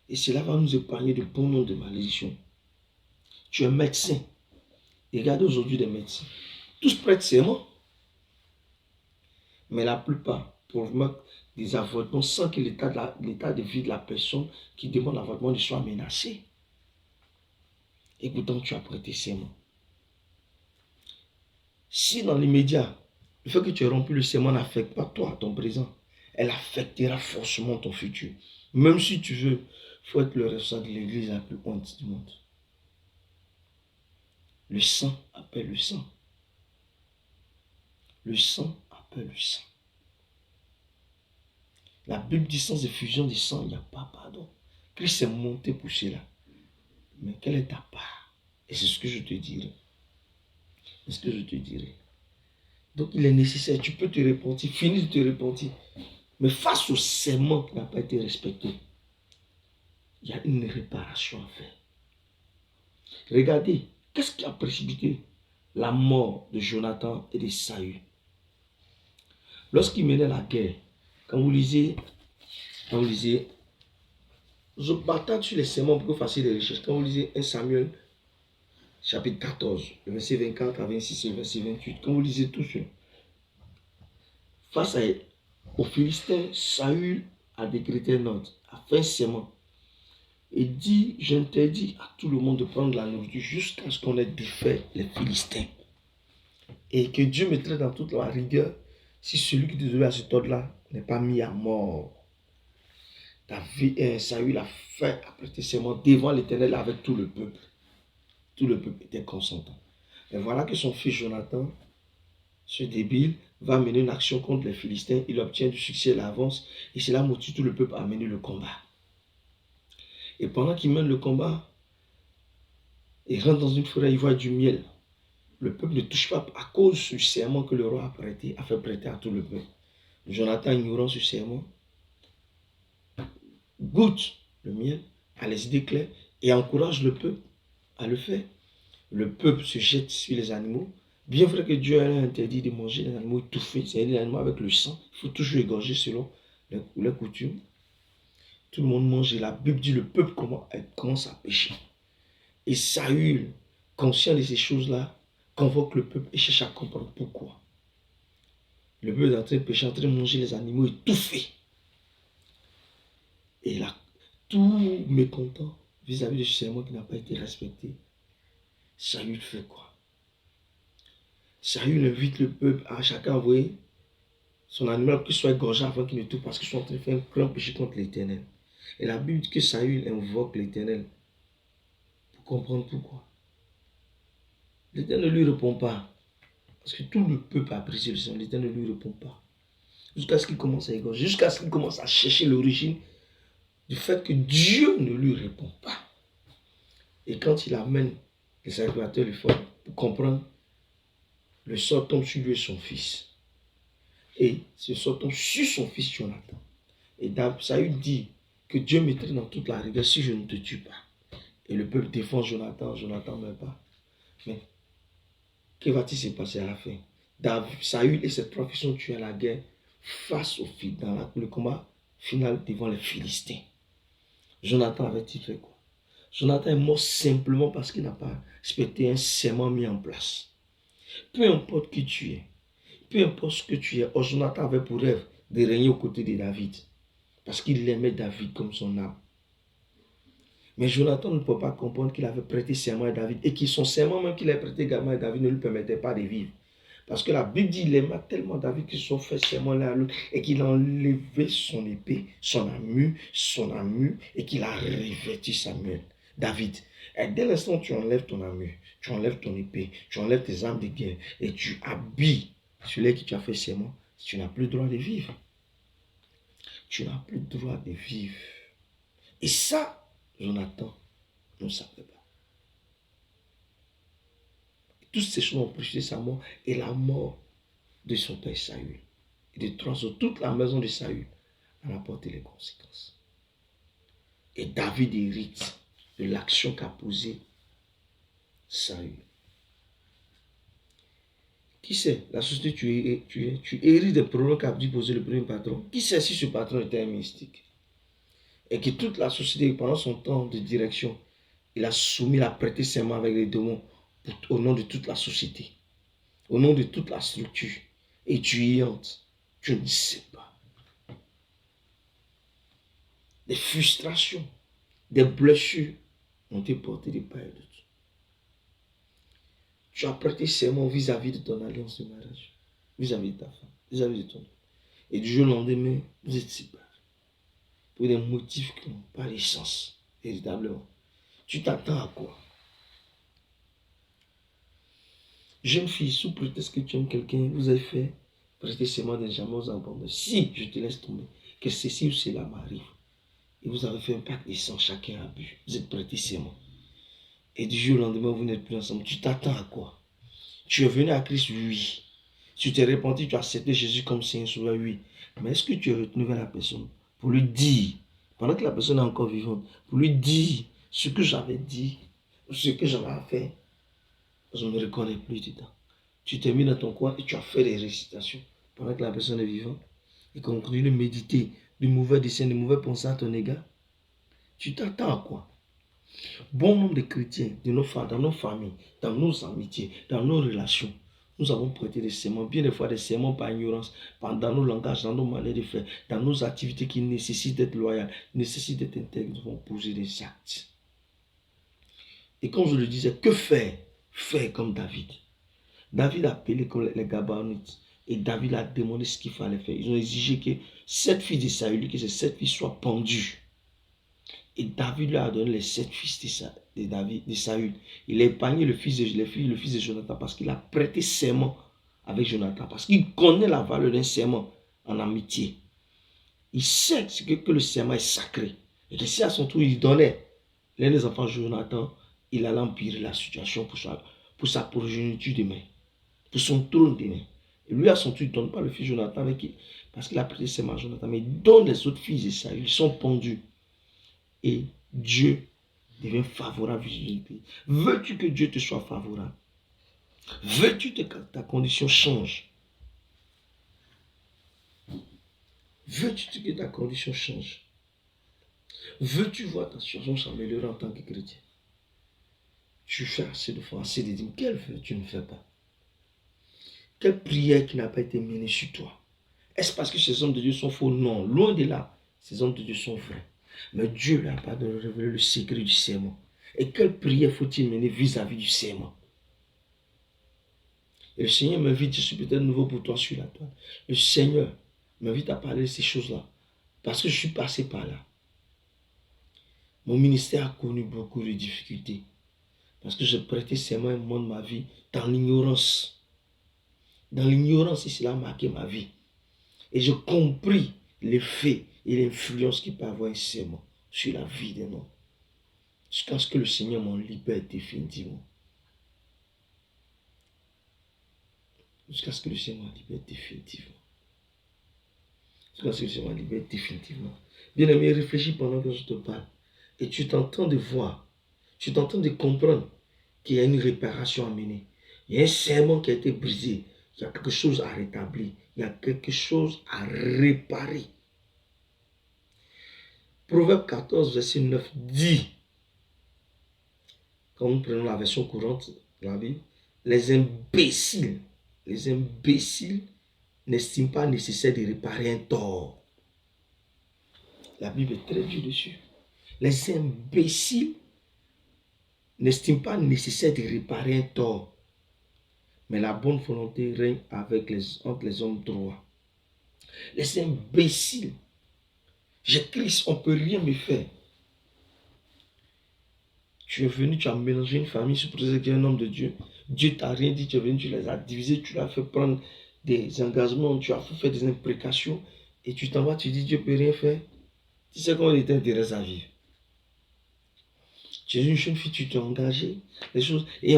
Et cela va nous épargner de bon nombre de malédictions. Tu es médecin. Et regarde aujourd'hui des médecins. Tous prêtent serment. Mais la plupart provoquent des avortements sans que l'état de vie de la personne qui demande l'avortement ne soit menacé. Et pourtant, tu as prêté serment. Si dans l'immédiat, le fait que tu aies rompu le serment n'affecte pas toi, ton présent, elle affectera forcément ton futur. Même si tu veux, il faut être le responsable de l'église la plus honte du monde. Le sang appelle le sang. Le sang appelle le sang. La Bible dit sans effusion de sang, il n'y a pas pardon. Christ est monté pour cela. Mais quelle est ta part? Et c'est ce que je te dirai. C'est ce que je te dirai. Donc il est nécessaire, tu peux te repentir, finis de te repentir. Mais face au serment qui n'a pas été respecté, il y a une réparation à faire. Regardez, qu'est-ce qui a précipité la mort de Jonathan et de Saül? Lorsqu'ils menaient la guerre, quand vous lisez, je partage sur les serments pour que vous fassiez des recherches. Quand vous lisez 1 Samuel, chapitre 14, le verset 24 à 26 et le verset 28, quand vous lisez tout cela, face aux Philistins, Saül a décrété un ordre, a fait un serment. Et dit, j'interdis à tout le monde de prendre la nourriture jusqu'à ce qu'on ait défait les Philistins. Et que Dieu mettrait dans toute la rigueur si celui qui désobéit à cet ordre-là n'est pas mis à mort. Saül a fait prêter serment devant l'Éternel avec tout le peuple. Tout le peuple était consentant. Et voilà que son fils Jonathan, ce débile, va mener une action contre les Philistins. Il obtient du succès, il avance. Et cela motive tout le peuple à mener le combat. Et pendant qu'il mène le combat, il rentre dans une forêt, il voit du miel. Le peuple ne touche pas à cause du serment que le roi a fait prêter à tout le peuple. Jonathan, ignorant ce serment, goûte le miel, a les idées claires et encourage le peuple à le faire. Le peuple se jette sur les animaux. Bien vrai que Dieu a interdit de manger les animaux étouffés, c'est-à-dire les animaux avec le sang. Il faut toujours égorger selon les coutumes. Tout le monde mange et la Bible dit le peuple commence à pécher. Et Saül, conscient de ces choses-là, convoque le peuple et cherche à comprendre pourquoi. Le peuple est en train de pécher, en train de manger les animaux étouffés. Et là, tout mécontent vis-à-vis de ce serment qui n'a pas été respecté, Saül fait quoi? Saül invite le peuple à chacun envoyer son animal pour qu'il soit égorgé avant qu'il ne touche parce qu'ils sont en train de faire un grand péché contre l'Éternel. Et la Bible dit que Saül invoque l'Éternel pour comprendre pourquoi. L'Éternel ne lui répond pas. Parce que tout le peuple a brisé le sang. L'Éternel ne lui répond pas. Jusqu'à ce qu'il commence à égorger. Jusqu'à ce qu'il commence à chercher l'origine du fait que Dieu ne lui répond pas. Et quand il amène les sacrificateurs le font pour comprendre, le sort tombe sur lui et son fils. Et ce sort tombe sur son fils Jonathan. Et Saül dit que Dieu mettrait dans toute la rigueur si je ne te tue pas. Et le peuple défend Jonathan, Jonathan ne meurt pas. Mais que va-t-il se passer à la fin? Saül et ses 3 fils sont tués à la guerre face aux filles dans le combat final devant les Philistins. Jonathan avait-il fait quoi? Jonathan est mort simplement parce qu'il n'a pas respecté un serment mis en place. Peu importe qui tu es, peu importe ce que tu es, Jonathan avait pour rêve de régner aux côtés de David. Parce qu'il aimait David comme son âme. Mais Jonathan ne peut pas comprendre qu'il avait prêté serment à David et que son serment même qu'il a prêté également à David ne lui permettait pas de vivre. Parce que la Bible dit qu'il aimait tellement David qu'ils sont fait serment l'un à l'autre et qu'il a enlevé son épée, son armure et qu'il a revêtu Samuel, David. Et dès l'instant où tu enlèves ton armure, tu enlèves ton épée, tu enlèves tes armes de guerre et tu habilles celui qui tu as fait serment, tu n'as plus le droit de vivre. Tu n'as plus le droit de vivre. Et ça, Jonathan ne savait pas. Toutes ces choses ont précédé sa mort et la mort de son père Saül. Et de 3 autres, toute la maison de Saül en a porté les conséquences. Et David hérite de l'action qu'a posée Saül. Qui sait, la société tu hérites des problèmes qu'a dû poser le premier patron. Qui sait si ce patron était un mystique? Et que toute la société, pendant son temps de direction, il a soumis, il a prêté serment avec les démons au nom de toute la société, au nom de toute la structure. Et tu y entres, tu ne sais pas. Des frustrations, des blessures ont été portées de part et d'autre. Tu as prêté serment vis-à-vis de ton alliance de mariage, vis-à-vis de ta femme, vis-à-vis de ton homme. Et du jour au lendemain, vous êtes séparés. Pour des motifs qui n'ont pas de sens, véritablement. Tu t'attends à quoi? Jeune fille, sous prétexte que tu aimes quelqu'un, vous avez fait prêter serment de jamais vous abandonner. Si je te laisse tomber, que ceci ou cela m'arrive, et vous avez fait un pacte de sang, chacun a bu, vous êtes prêté serment. Et du jour au lendemain, vous n'êtes plus ensemble. Tu t'attends à quoi? Tu es venu à Christ, oui. Tu t'es repenti, tu as accepté Jésus comme Seigneur Sauveur, oui. Mais est-ce que tu es retenu vers la personne pour lui dire, pendant que la personne est encore vivante, pour lui dire ce que j'avais dit, ce que j'avais fait? Je ne me reconnais plus dedans. Tu t'es mis dans ton coin et tu as fait des récitations pendant que la personne est vivante et qu'on continue de méditer de mauvais desseins, de mauvais pensées à ton égard. Tu t'attends à quoi? Bon nombre de chrétiens, dans nos familles, dans nos amitiés, dans nos relations, nous avons prêté des serments, bien des fois des serments par ignorance, dans nos langages, dans nos manières de faire, dans nos activités qui nécessitent d'être loyales, nécessitent d'être intègres, nous devons poser des actes. Et comme je le disais, que faire? Faire comme David. David a appelé comme les Gabonites et David a demandé ce qu'il fallait faire. Ils ont exigé que cette fille de Saül, que ces 7 filles soient pendues. Et David leur a donné les 7 fils de Saül. Il a épargné le fils de Jonathan parce qu'il a prêté serment avec Jonathan. Parce qu'il connaît la valeur d'un serment en amitié. Il sait que le serment est sacré. Et que si à son tour il donnait l'un des enfants de Jonathan, il allait empirer la situation pour sa progéniture demain. Pour son trône demain. Et lui à son tour, il ne donne pas le fils de Jonathan parce qu'il a prêté serment à Jonathan. Mais il donne les autres fils de Saül. Ils sont pendus. Et Dieu devient favorable vis-à-vis du pays. Veux-tu que Dieu te soit favorable? Veux-tu que ta condition change? Veux-tu que ta condition change? Veux-tu voir ta situation s'améliorer en tant que chrétien? Tu fais assez de fois, assez de dîmes. Quelle vœu tu ne fais pas? Quelle prière qui n'a pas été menée sur toi? Est-ce parce que ces hommes de Dieu sont faux? Non, loin de là. Ces hommes de Dieu sont vrais. Mais Dieu n'a pas de révéler le secret du serment. Et quelle prière faut-il mener vis-à-vis du serment? Et le Seigneur m'invite, je suis peut-être nouveau pour toi sur la toile. Le Seigneur m'invite à parler de ces choses-là. Parce que je suis passé par là. Mon ministère a connu beaucoup de difficultés. Parce que j'ai prêté serment un moment de ma vie dans l'ignorance. Dans l'ignorance, et cela a marqué ma vie. Et j'ai compris l'effet et l'influence qu'il peut avoir un serment sur la vie d'un homme. Jusqu'à ce que le Seigneur m'en libère définitivement. Jusqu'à ce que le Seigneur m'en libère définitivement. Jusqu'à ce que le Seigneur m'en libère définitivement. Bien aimé, réfléchis pendant que je te parle. Et tu t'entends de voir, tu t'entends de comprendre qu'il y a une réparation à mener. Il y a un serment qui a été brisé. Il y a quelque chose à rétablir. Il y a quelque chose à réparer. Proverbe 14, verset 9 dit, quand nous prenons la version courante de la Bible, les imbéciles n'estiment pas nécessaire de réparer un tort. La Bible est très dure dessus. Les imbéciles n'estiment pas nécessaire de réparer un tort. Mais la bonne volonté règne entre les hommes droits. Les imbéciles, j'ai Christ, on ne peut rien me faire. Tu es venu, tu as mélangé une famille, sous prétexte qu'il y a un homme de Dieu. Dieu t'a rien dit, tu es venu, tu les as divisés, tu l'as fait prendre des engagements, tu as fait des imprécations, et tu t'en vas, tu dis Dieu ne peut rien faire. Tu sais comment il t'intéresse à vivre. Tu es une jeune fille, tu t'es engagé, les choses. Et